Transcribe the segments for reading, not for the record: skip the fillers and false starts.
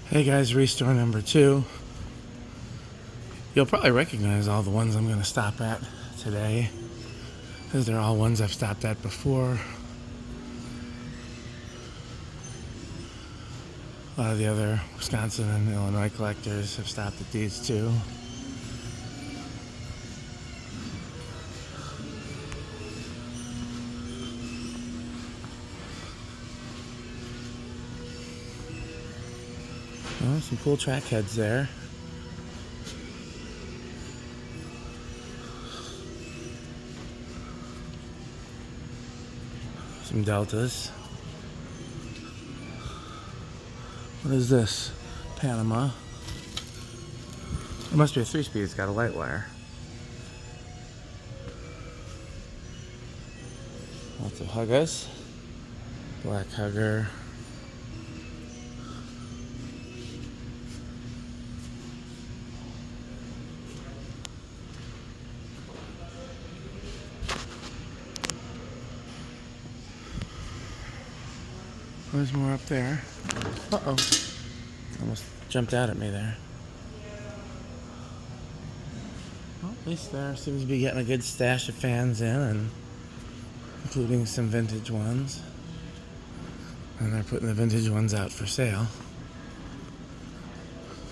Hey guys, restore number 2. You'll probably recognize all the ones I'm going to stop at today, because they're all ones I've stopped at before. A lot of the other Wisconsin and Illinois collectors have stopped at these too. Oh, some cool track heads there. Some deltas. What is this? Panama. It must be a 3-speed. It's got a light wire. Lots of huggers. Black hugger. There's more up there. Uh-oh. Almost jumped out at me there. Well, at least there seems to be getting a good stash of fans in, and including some vintage ones. And they're putting the vintage ones out for sale.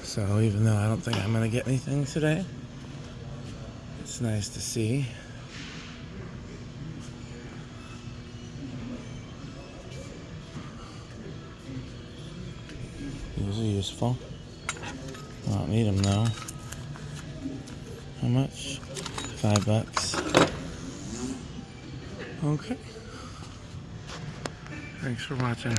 So even though I don't think I'm going to get anything today, it's nice to see. These are useful. I don't need them though. How much? $5. Okay. Thanks for watching.